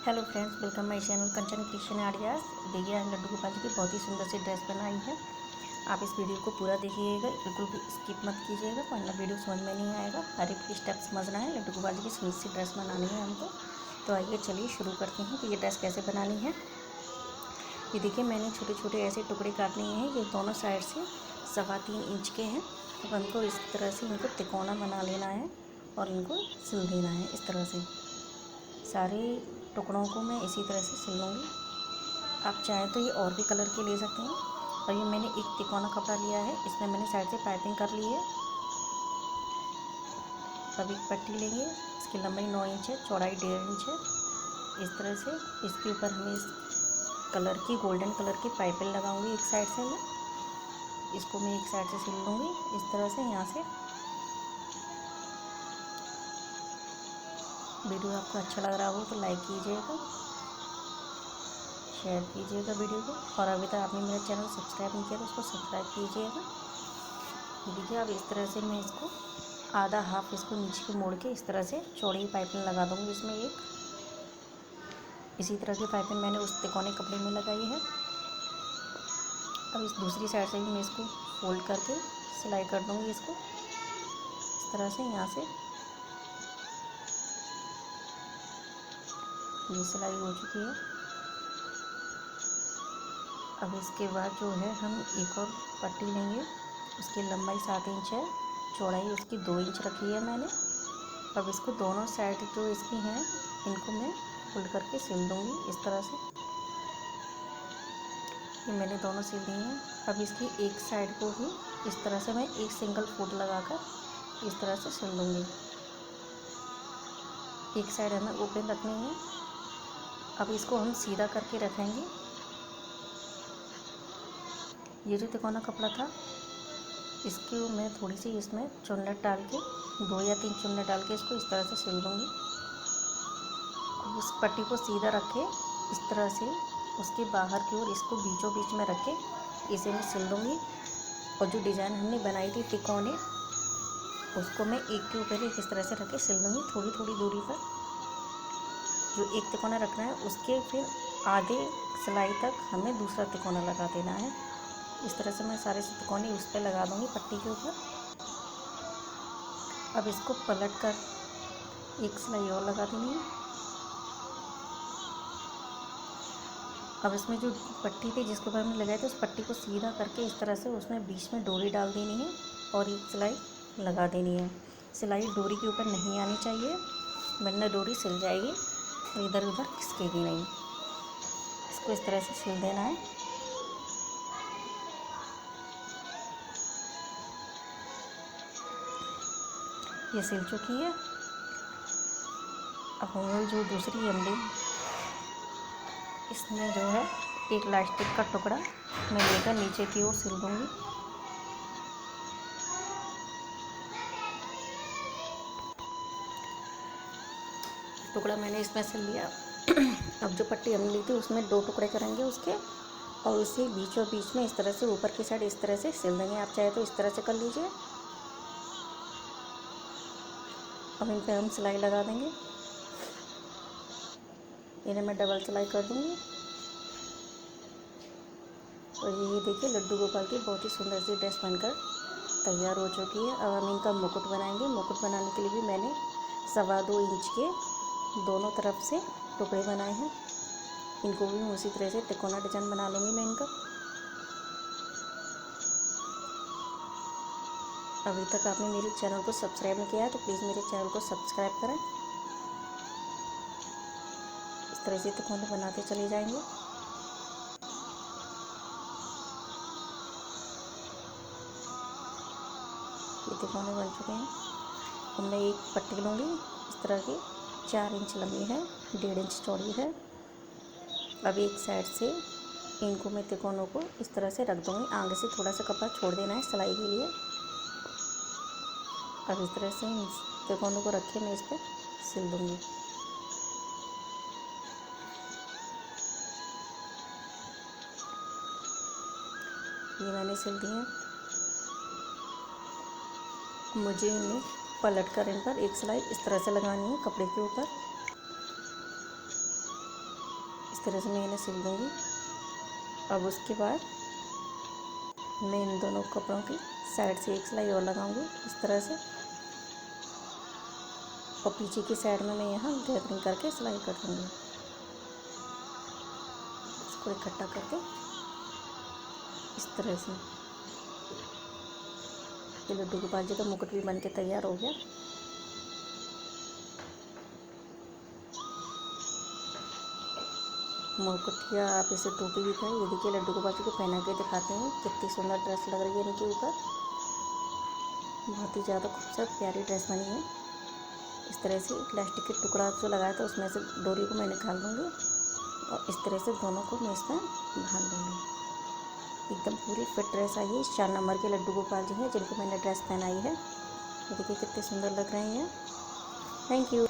Hello friends, welcome my channel Kanchan creation ideas. देखिए आज लड्डू गोपाल जी की बहुत ही सुंदर सी ड्रेस बनाई है। आप इस वीडियो को पूरा देखिएगा, बिल्कुल भी स्किप मत कीजिएगा, वरना वीडियो समझ में नहीं आएगा। हर एक स्टेप समझना है। लड्डू गोपाल जी की सुंदर सी ड्रेस बनानी है हमको। तो आइए चलिए शुरू करते हैं कि ये ड्रेस कैसे बनानी है। ये देखिए मैंने छोटे छोटे ऐसे टुकड़े काट लिए हैं। ये दोनों साइड से 3.25 इंच के हैं। अब हमको इस तरह से इनको तिकोना बना लेना है और इनको सिल देना है। इस तरह से सारे टुकड़ों को मैं इसी तरह से सिल लूँगी। आप चाहें तो ये और भी कलर के ले सकते हैं। और ये मैंने एक तिकोना कपड़ा लिया है, इसमें मैंने साइड से पाइपिंग कर ली है। अब एक पट्टी लेंगे, इसकी लंबाई 9 इंच है, चौड़ाई 1.5 इंच है। इस तरह से इसके ऊपर हमें इस कलर की गोल्डन कलर की पाइपिंग लगाऊंगी। एक साइड से मैं इसको एक साइड से सिल लूँगी इस तरह से। यहाँ से वीडियो आपको अच्छा लग रहा हो तो लाइक कीजिएगा, शेयर कीजिएगा वीडियो को। और अभी तक आपने मेरा चैनल सब्सक्राइब नहीं किया तो उसको सब्सक्राइब कीजिएगा। देखिए अब इस तरह से मैं इसको आधा हाफ इसको नीचे को मोड़ के इस तरह से चौड़ी पाइपिंग लगा दूँगी। इसमें एक इसी तरह की पाइपिंग मैंने उस तिकोने कपड़े में लगाई है। अब इस दूसरी साइड से भी मैं इसको फोल्ड करके सिलाई कर दूँगी इसको इस तरह से। यहाँ से ये सिलाई हो चुकी है। अब इसके बाद जो है हम एक और पट्टी लेंगे। उसकी लंबाई 7 इंच है, चौड़ाई उसकी 2 इंच रखी है मैंने। अब इसको दोनों साइड जो इसकी हैं इनको मैं फोल्ड करके सिल दूँगी इस तरह से। ये मैंने दोनों सिल दी हैं। अब इसकी एक साइड को भी इस तरह से मैं एक सिंगल फोल्ड लगाकर इस तरह से सिल दूँगी। एक साइड हमें ओपन रखनी है। अब इसको हम सीधा करके रखेंगे। ये जो तिकोना कपड़ा था इसके मैं थोड़ी सी इसमें चुन्नट डाल के 2 या 3 चुन्नट डाल के इसको इस तरह से सिल दूँगी। उस पट्टी को सीधा रखे इस तरह से उसके बाहर की ओर इसको बीचों बीच में रख के इसे मैं सिल दूँगी। और जो डिज़ाइन हमने बनाई थी तिकोने उसको मैं एक के ऊपर एक इस तरह से रख के सिल दूँगी। थोड़ी थोड़ी दूरी पर जो एक तिकोना रखना है उसके फिर आधे सिलाई तक हमें दूसरा तिकोना लगा देना है। इस तरह से मैं सारे तिकोने उस पर लगा दूँगी पट्टी के ऊपर। अब इसको पलट कर एक सिलाई और लगा देनी है। अब इसमें जो पट्टी थी जिसके ऊपर हमने लगाए थे उस पट्टी को सीधा करके इस तरह से उसमें बीच में डोरी डाल देनी है और एक सिलाई लगा देनी है। सिलाई डोरी के ऊपर नहीं आनी चाहिए वरना डोरी सिल जाएगी और इधर उधर खिसकेगी नहीं। इसको इस तरह से सिल देना है। ये सिल चुकी है। अब हमें जो दूसरी एंडिंग इसमें जो है एक इलास्टिक का टुकड़ा मैं लेकर नीचे की ओर सिल दूँगी। टुकड़ा मैंने इसमें सिल लिया। अब जो पट्टी हमने ली थी उसमें 2 टुकड़े करेंगे उसके और उसे बीचों बीच में इस तरह से ऊपर की साइड इस तरह से सिल देंगे। आप चाहे तो इस तरह से कर लीजिए। अब इन पे हम सिलाई लगा देंगे। इन्हें मैं डबल सिलाई कर दूँगी। और ये देखिए लड्डू गोपाल की बहुत ही सुंदर सी ड्रेस बनकर तैयार हो चुकी है। अब हम इनका मुकुट बनाएंगे। मुकुट बनाने के लिए भी मैंने 2.25 इंच के दोनों तरफ से टुकड़े बनाए हैं। इनको भी उसी तरह से तिकोना डिजाइन बना लूँगी मैं इनका। अभी तक आपने मेरे चैनल को सब्सक्राइब नहीं किया है तो प्लीज़ मेरे चैनल को सब्सक्राइब करें। इस तरह से तिकोने बनाते चले जाएंगे। ये तिकोने बन चुके हैं। अब मैं एक पट्टी लूँगी इस तरह की, 4 इंच लंबी है, 1.5 इंच चौड़ी है। अब एक साइड से इनको मैं तिकोनों को इस तरह से रख दूँगी। आगे से थोड़ा सा कपड़ा छोड़ देना है सिलाई के लिए। अब इस तरह से तिकोनों को रख के मैं इस पर सिल दूँगी। ये मैंने सिल दिए हैं। मुझे इन्हें पलट कर इन पर एक सिलाई इस तरह से लगानी है कपड़े के ऊपर। तरह से मैं इन्हें सिल दूँगी। अब उसके बाद मैं इन दोनों कपड़ों की साइड से एक सिलाई और लगाऊंगी इस तरह से, और पीछे की साइड में मैं यहाँ गैदरिंग करके सिलाई कर दूँगी। इसको इकट्ठा करके इस तरह से ये लड्डू गोपाल जी का मुकुट भी बन के तैयार हो गया। मुकुट या आप इसे टोपी भी कहें। ये देखिए लड्डू गोपाल जी को पहना के दिखाते हैं कितनी सुंदर ड्रेस लग रही है इनके ऊपर। बहुत ही ज़्यादा खूबसूरत प्यारी ड्रेस बनी है। इस तरह से प्लास्टिक के टुकड़ा जो लगाया था उसमें से डोरी को मैं निकाल दूँगी और इस तरह से दोनों को मैं इसमें बांध दूँगी। एकदम पूरी फिट ड्रेस आई है। 4 नंबर के लड्डू गोपाल जी हैं जिनको मैंने ड्रेस पहनाई है। ये देखिए कितने सुंदर लग रहे हैं। Thank you.